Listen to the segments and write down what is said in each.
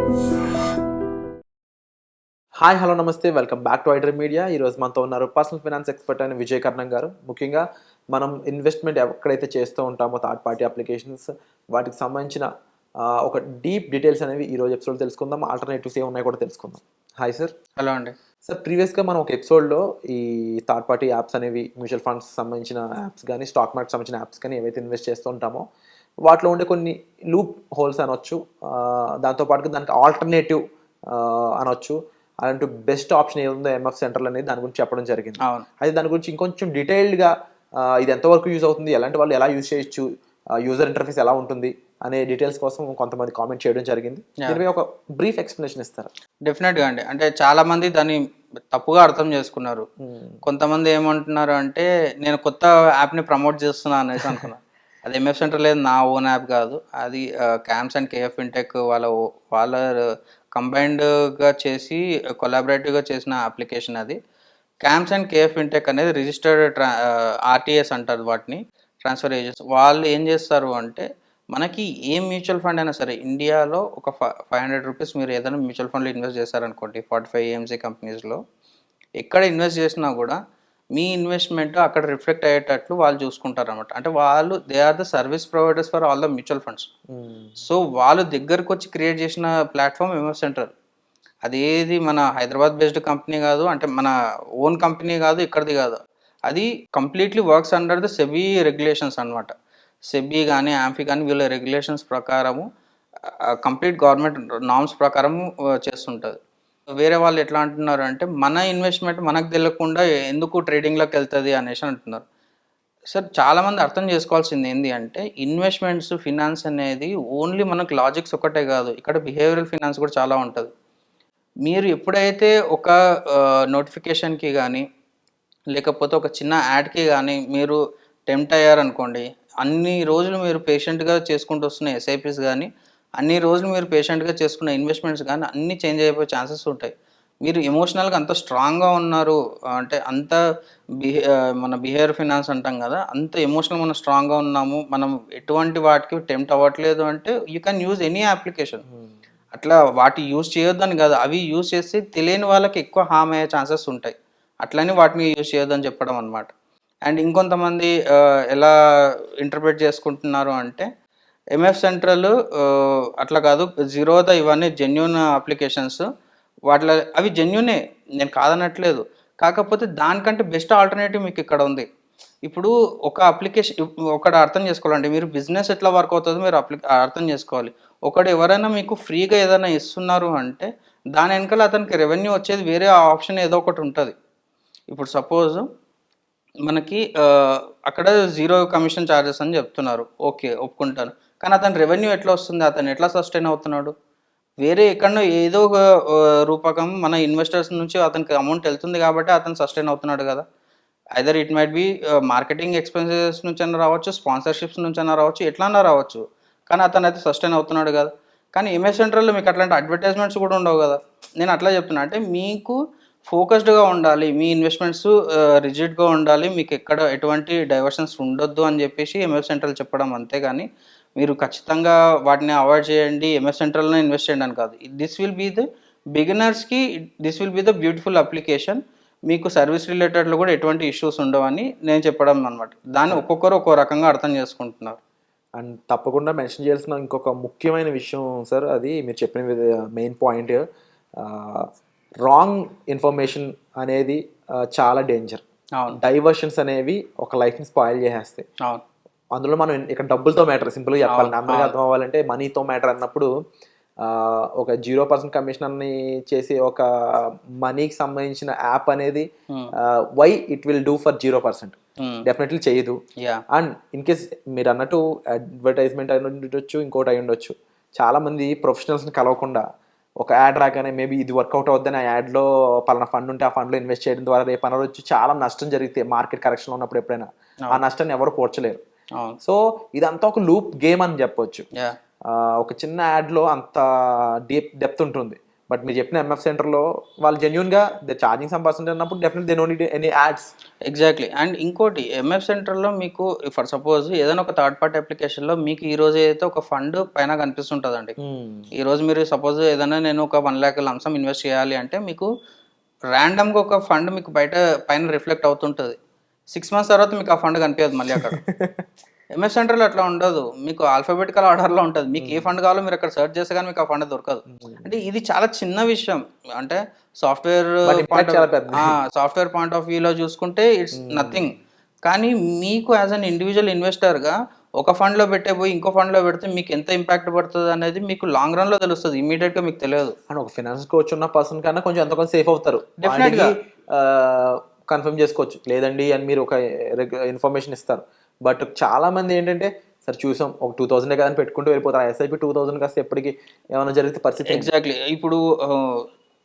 Hi hello నమస్తే welcome back to iDream media. ఈరోజు మనతో ఉన్నారు పర్సనల్ ఫైనాన్స్ ఎక్స్పర్ట్ అయిన విజయ్ కర్ణం గారు. ముఖ్యంగా మనం ఇన్వెస్ట్మెంట్ ఎక్కడైతే చేస్తూ ఉంటామో థర్డ్ పార్టీ అప్లికేషన్స్ వాటికి సంబంధించిన ఒక డీప్ డీటెయిల్స్ అనేవి ఈరోజు ఎపిసోడ్ తెలుసుకుందాం. ఆల్టర్నేటివ్స్ ఏమున్నాయో కూడా తెలుసుకుందాం. Hi sir. హలో అండి. సార్, ప్రీవియస్గా మనం ఒక ఎపిసోడ్లో ఈ థర్డ్ పార్టీ యాప్స్ అనేవి మ్యూచువల్ ఫండ్స్ సంబంధించిన యాప్స్ కానీ స్టాక్ మార్కెట్ సంబంధించిన యాప్స్ కానీ ఏవైతే ఇన్వెస్ట్ చేస్తూ ఉంటామో వాటిలో ఉండే కొన్ని లూప్ హోల్స్ అనొచ్చు, దాంతోపాటుగా దానికి ఆల్టర్నేటివ్ అనొచ్చు, అలాంటి బెస్ట్ ఆప్షన్ ఏముందో ఎంఎఫ్ సెంట్రల్ అనేది దాని గురించి చెప్పడం జరిగింది. అయితే దాని గురించి ఇంకొంచెం డీటెయిల్డ్గా ఇది ఎంతవరకు యూజ్ అవుతుంది, ఎలాంటి వాళ్ళు ఎలా యూజ్ చేయొచ్చు, యూజర్ ఇంటర్ఫేస్ ఎలా ఉంటుంది అనే డీటెయిల్స్ కోసం కొంతమంది కామెంట్ చేయడం జరిగింది. దీనిపై ఒక బ్రీఫ్ ఎక్స్ప్లెనేషన్ ఇస్తారా? డెఫినెట్గా అండి. అంటే చాలా మంది దాన్ని తప్పుగా అర్థం చేసుకున్నారు. కొంతమంది ఏమంటున్నారు అంటే నేను కొత్త యాప్ని ప్రమోట్ చేస్తున్నా అనేసి అనుకున్నారు. అది ఎంఎఫ్ సెంటర్ లేదు, నా ఓన్ యాప్ కాదు. అది క్యామ్స్ అండ్ కేఎఫ్ ఫిన్టెక్ వాళ్ళ కంబైన్డ్గా చేసి కొలాబరేటివ్గా చేసిన అప్లికేషన్ అది. క్యామ్స్ అండ్ కేఎఫ్ ఫిన్టెక్ అనేది రిజిస్టర్డ్ ఆర్టీఎస్ అంటారు వాటిని, ట్రాన్స్ఫర్ ఏజెంట్స్. వాళ్ళు ఏం చేస్తారు అంటే మనకి ఏ మ్యూచువల్ ఫండ్ అయినా సరే ఇండియాలో ఒక 500 రూపీస్ మీరు ఏదైనా మ్యూచువల్ ఫండ్లో ఇన్వెస్ట్ చేశారనుకోండి, 45 ఏఎంసీ కంపెనీస్లో ఎక్కడ ఇన్వెస్ట్ చేసినా కూడా మీ ఇన్వెస్ట్మెంట్ అక్కడ రిఫ్లెక్ట్ అయ్యేటట్లు వాళ్ళు చూసుకుంటారు అనమాట. అంటే వాళ్ళు they are the service providers for all the mutual funds. So వాళ్ళు దగ్గరకు వచ్చి క్రియేట్ చేసిన ప్లాట్ఫామ్ ఎంఎఫ్ సెంటర్. అదేది మన హైదరాబాద్ బేస్డ్ కంపెనీ కాదు, అంటే మన ఓన్ కంపెనీ కాదు, ఇక్కడిది కాదు. అది completely works under the SEBI regulations అనమాట. సెబీ కానీ యాంఫీ కానీ వీళ్ళ రెగ్యులేషన్స్ ప్రకారము కంప్లీట్ గవర్నమెంట్ నామ్స్ ప్రకారము చేస్తుంటుంది. వేరే వాళ్ళు ఎట్లా అంటున్నారు అంటే మన ఇన్వెస్ట్మెంట్ మనకు తెలియకుండా ఎందుకు ట్రేడింగ్లోకి వెళ్తుంది అనేసి అంటున్నారు. సార్, చాలామంది అర్థం చేసుకోవాల్సింది ఏంటి అంటే ఇన్వెస్ట్మెంట్స్ ఫినాన్స్ అనేది ఓన్లీ మనకు లాజిక్స్ ఒకటే కాదు, ఇక్కడ బిహేవియరల్ ఫినాన్స్ కూడా చాలా ఉంటుంది. మీరు ఎప్పుడైతే ఒక నోటిఫికేషన్కి కానీ లేకపోతే ఒక చిన్న యాడ్కి కానీ మీరు టెంప్ట్ అయ్యారనుకోండి, అన్ని రోజులు మీరు పేషెంట్గా చేసుకుంటూ వస్తున్న ఎస్ఐపిస్ కానీ అన్ని రోజులు మీరు పేషెంట్గా చేసుకున్న ఇన్వెస్ట్మెంట్స్ కానీ అన్నీ చేంజ్ అయిపోయే ఛాన్సెస్ ఉంటాయి. మీరు ఎమోషనల్గా అంత స్ట్రాంగ్గా ఉన్నారు అంటే అంత మన బిహేవియర్ ఫినాన్స్ అంటాం కదా, అంత ఎమోషనల్ మనం స్ట్రాంగ్గా ఉన్నాము, మనం ఎటువంటి వాటికి టెంప్ట్ అవ్వట్లేదు అంటే you can use any application. అట్లా వాటి యూజ్ చేయొద్దని కాదు, అవి యూజ్ చేసి తెలియని వాళ్ళకి ఎక్కువ హామ్ అయ్యే ఛాన్సెస్ ఉంటాయి. అట్లని వాటిని యూజ్ చేయొద్దని చెప్పడం అనమాట. అండ్ ఇంకొంతమంది ఎలా ఇంటర్ప్రిట్ చేసుకుంటున్నారు అంటే ఎంఎఫ్ సెంట్రల్ అట్లా కాదు, జీరోదా ఇవన్నీ జెన్యూన్ అప్లికేషన్స్, వాటిలో అవి జెన్యూనే, నేను కాదనట్లేదు. కాకపోతే దానికంటే బెస్ట్ ఆల్టర్నేటివ్ మీకు ఇక్కడ ఉంది. ఇప్పుడు ఒక అప్లికేషన్ ఒకటి అర్థం చేసుకోవాలండి, మీరు బిజినెస్ ఎట్లా వర్క్ అవుతుందో మీరు అర్థం చేసుకోవాలి. ఒకడు ఎవరైనా మీకు ఫ్రీగా ఏదైనా ఇస్తున్నారు అంటే దాని వెనకాల అతనికి రెవెన్యూ వచ్చేది వేరే ఆప్షన్ ఏదో ఒకటి ఉంటుంది. ఇప్పుడు సపోజ్ మనకి అక్కడ 0 కమిషన్ ఛార్జెస్ అని చెప్తున్నారు, ఓకే ఒప్పుకుంటాను. కానీ అతని రెవెన్యూ ఎట్లా వస్తుంది, అతను ఎట్లా సస్టైన్ అవుతున్నాడు? వేరే ఎక్కడో ఏదో ఒక రూపకం మన ఇన్వెస్టర్స్ నుంచి అతనికి అమౌంట్ వెళ్తుంది కాబట్టి అతను సస్టైన్ అవుతున్నాడు కదా. Either it might be marketing expenses నుంచి అన్నా రావచ్చు, స్పాన్సర్షిప్స్ నుంచి అన్నా రావచ్చు, ఎట్లన్నా రావచ్చు, కానీ అతను అయితే సస్టైన్ అవుతున్నాడు కదా. కానీ ఎంఎస్ సెంట్రల్లో మీకు అట్లాంటి అడ్వర్టైజ్మెంట్స్ కూడా ఉండవు కదా. నేను అట్లా చెప్తున్నా అంటే మీకు ఫోకస్డ్గా ఉండాలి, మీ ఇన్వెస్ట్మెంట్స్ రిజిడ్గా ఉండాలి, మీకు ఎక్కడ ఎటువంటి డైవర్షన్స్ ఉండొద్దు అని చెప్పేసి ఎంఎఫ్ సెంట్రల్ చెప్పడం. అంతేగాని మీరు ఖచ్చితంగా వాటిని అవాయిడ్ చేయండి, ఎంఎఫ్ సెంట్రల్నే ఇన్వెస్ట్ చేయండి అని కాదు. దిస్ విల్ బీ ద బిగినర్స్కి, this will be the beautiful application. మీకు సర్వీస్ రిలేటెడ్లో కూడా ఎటువంటి ఇష్యూస్ ఉండవని నేను చెప్పడం అనమాట. దాన్ని ఒక్కొక్కరు ఒక్కో రకంగా అర్థం చేసుకుంటున్నారు. అండ్ తప్పకుండా మెన్షన్ చేయాల్సిన ఇంకొక ముఖ్యమైన విషయం సార్, అది మీరు చెప్పిన మెయిన్ పాయింట్, రాంగ్ ఇన్ఫర్మేషన్ అనేది చాలా డేంజర్. డైవర్షన్స్ అనేవి ఒక లైఫ్ని స్పాయిల్ చేసేస్తాయి. అందులో మనం ఇక్కడ డబ్బులతో మ్యాటర్, సింపుల్గా చెప్పాలి, అందరికీ అర్థం అవ్వాలంటే మనీతో మ్యాటర్ అన్నప్పుడు ఒక 0% కమిషన్ అని చేసి ఒక మనీకి సంబంధించిన యాప్ అనేది why it will do for 0%? Definitely చేయదు. అండ్ ఇన్ కేస్ మీరు అన్నట్టు అడ్వర్టైజ్మెంట్ అయి ఉండొచ్చు, ఇంకోటి అయి ఉండొచ్చు. చాలా మంది ప్రొఫెషనల్స్ని కలవకుండా ఒక యాడ్ రాగానే మేబీ ఇది వర్కౌట్ అవుద్దని ఆ యాడ్లో పలానా ఫండ్ ఉంటే ఆ ఫండ్లో ఇన్వెస్ట్ చేయడం ద్వారా రేపు అనవచ్చు చాలా నష్టం జరిగితే మార్కెట్ కరెక్షన్లో ఉన్నప్పుడు ఎప్పుడైనా ఆ నష్టాన్ని ఎవరు పోడ్చలేరు. సో ఇదంతా ఒక లూప్ గేమ్ అని చెప్పొచ్చు. ఒక చిన్న యాడ్లో అంత డెప్త్ ఉంటుంది. బట్ మీరు చెప్పిన ఎంఎఫ్ సెంటర్లో వాళ్ళు జెన్యున్గా దే ఛార్జింగ్ సమ్ పర్సెంట్ అన్నప్పుడు definite they know need any ads. Exactly. And ఇంకోటి ఎంఎఫ్ సెంటర్లో మీకు ఫర్ సపోజ్ ఏదైనా ఒక థర్డ్ పార్టీ అప్లికేషన్లో మీకు ఈ రోజు అయితే ఒక ఫండ్ పైన కనిపిస్తుంటుందండి. ఈ రోజు మీరు సపోజ్ ఏదైనా నేను ఒక 1 lakh లంసం ఇన్వెస్ట్ చేయాలి అంటే మీకు ర్యాండమ్గా ఒక ఫండ్ మీకు పైన రిఫ్లెక్ట్ అవుతుంటుంది. 6 months తర్వాత మీకు ఆ ఫండ్ కనిపించదు మళ్ళీ అక్కడ. ఎంఎఫ్ సెంటర్లో అట్లా ఉండదు, మీకు ఆల్ఫాబెటికల్ ఆర్డర్లో ఉంటుంది. మీకు ఏ ఫండ్ కావాలో మీరు అక్కడ సెర్చ్ చేస్తే కానీ మీకు ఆ ఫండ్ దొరకదు. అంటే ఇది చాలా చిన్న విషయం. అంటే సాఫ్ట్వేర్ పాయింట్ ఆఫ్ వ్యూలో చూసుకుంటే ఇట్స్ నథింగ్. కానీ మీకు యాజ్ అన్ ఇండివిజువల్ ఇన్వెస్టర్గా ఒక ఫండ్లో పెట్టే పోయి ఇంకో ఫండ్లో పెడితే మీకు ఎంత ఇంపాక్ట్ పడుతుంది అనేది మీకు లాంగ్ రన్లో తెలుస్తుంది, ఇమీడియట్గా మీకు తెలియదు. అండ్ ఒక ఫైనాన్స్ కోచ్ ఉన్న పర్సన్ కన్నా కొంచెం ఎంత కొంచెం సేఫ్ అవుతారు. డెఫినెట్గా కన్ఫర్మ్ చేసుకోవచ్చు, లేదండి అని మీరు ఒక ఇన్ఫర్మేషన్ ఇస్తారు. బట్ చాలా మంది ఏంటంటే సరే చూసాం ఒక 2000 కదా అని పెట్టుకుంటూ వెళ్ళిపోతారు. ఎస్ఐపి 2000 కాస్త ఎప్పటికి ఏమైనా జరిగితే పరిస్థితి. ఎగ్జాక్ట్లీ. ఇప్పుడు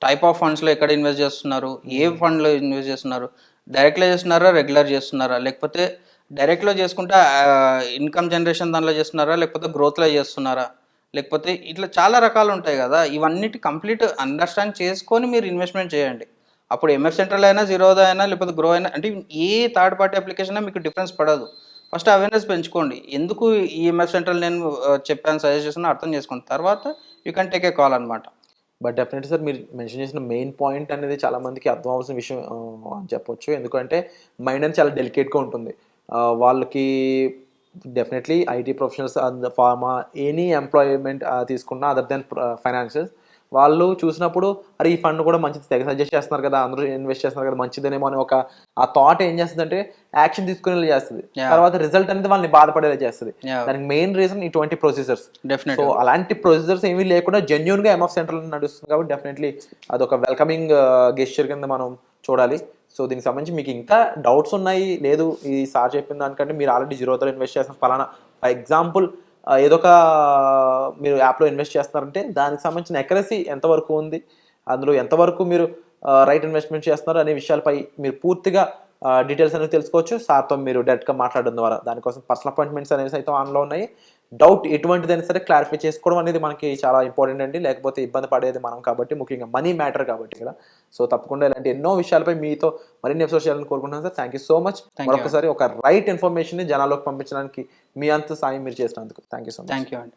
టైప్ ఆఫ్ ఫండ్స్లో ఎక్కడ ఇన్వెస్ట్ చేస్తున్నారు, ఏ ఫండ్లో ఇన్వెస్ట్ చేస్తున్నారు, డైరెక్ట్లో చేస్తున్నారా, రెగ్యులర్ చేస్తున్నారా, లేకపోతే డైరెక్ట్లో చేసుకుంటే ఇన్కమ్ జనరేషన్ దానిలో చేస్తున్నారా, లేకపోతే గ్రోత్లో చేస్తున్నారా, లేకపోతే ఇట్లా చాలా రకాలు ఉంటాయి కదా. ఇవన్నిటి కంప్లీట్ అండర్స్టాండ్ చేసుకొని మీరు ఇన్వెస్ట్మెంట్ చేయండి. అప్పుడు ఎంఎఫ్ సెంట్రల్ అయినా, జీరోదా అయినా, లేకపోతే గ్రో అయినా, అంటే ఏ థర్డ్ పార్టీ అప్లికేషన్ అయినా మీకు డిఫరెన్స్ పడదు. ఫస్ట్ అవేర్నెస్ పెంచుకోండి. ఎందుకు ఈ ఎంఎఫ్ సెంట్రల్ నేను చెప్పాను, సజెస్ట్ చేస్తున్నా, అర్థం చేసుకోండి. తర్వాత you can take a call అనమాట. బట్ డెఫినెట్లీ సార్ మీరు మెన్షన్ చేసిన మెయిన్ పాయింట్ అనేది చాలా మందికి అర్థం అవ్వాల్సిన విషయం అని చెప్పొచ్చు. ఎందుకంటే మైండ్ అనేది చాలా డెలికేట్గా ఉంటుంది. వాళ్ళకి definitely IT professionals, pharma, any employment తీసుకున్నా అదర్ దెన్ ఫైనాన్షియల్స్, వాళ్ళు చూసినప్పుడు అరే ఈ ఫండ్ కూడా మంచిది, తెగ సజెస్ట్ చేస్తున్నారు కదా, అందరూ ఇన్వెస్ట్ చేస్తున్నారు కదా, మంచిదేనేమో అని ఒక ఆ థాట్ ఏం చేస్తుందంటే యాక్షన్ తీసుకునేలా చేస్తుంది. తర్వాత రిజల్ట్ అనేది వాళ్ళని బాధపడేలా చేస్తుంది. దానికి మెయిన్ రీజన్ ఇటువంటి ప్రొసీజర్స్. సో అలాంటి ప్రొసీజర్స్ ఏమీ లేకుండా జెన్యున్ గా ఎంఎఫ్ సెంటర్ నడుస్తుంది కాబట్టి డెఫినెట్లీ అదొక వెల్కమింగ్ గెస్చర్ కింద మనం చూడాలి. సో దీనికి సంబంధించి మీకు ఇంకా డౌట్స్ ఉన్నాయి, లేదు ఈ సార్ చెప్పిన దానికంటే మీరు ఆల్రెడీ జీరోతో ఇన్వెస్ట్ చేస్తున్న ఫలానా, ఫర్ ఎగ్జాంపుల్ ఏదో ఒక మీరు యాప్లో ఇన్వెస్ట్ చేస్తున్నారంటే దానికి సంబంధించిన ఎకరసీ ఎంతవరకు ఉంది, అందులో ఎంతవరకు మీరు రైట్ ఇన్వెస్ట్మెంట్ చేస్తున్నారు అనే విషయాలపై మీరు పూర్తిగా డీటెయిల్స్ అనేవి తెలుసుకోవచ్చు సార్తో మీరు డైరెక్ట్గా మాట్లాడడం ద్వారా. దానికోసం పర్సనల్ అపాయింట్మెంట్స్ అనేవి సైతం ఆన్లో ఉన్నాయి. డౌట్ ఎటువంటిదైనా సరే క్లారిఫై చేసుకోవడం అనేది మనకి చాలా ఇంపార్టెంట్ అండి. లేకపోతే ఇబ్బంది పడేది మనం కాబట్టి, ముఖ్యంగా మనీ మ్యాటర్ కాబట్టి ఇక్కడ. సో తప్పకుండా ఇలాంటి ఎన్నో విషయాలపై మీతో మరిన్ని ఎపిసోడ్స్ చేయాలని కోరుకుంటున్నాను sir. Thank you so much. మరొకసారి ఒక రైట్ ఇన్ఫర్మేషన్ జనాల్లోకి పంపించడానికి మీ అంత సాయం మీరు చేసినందుకు thank you so much. Thank you అండి.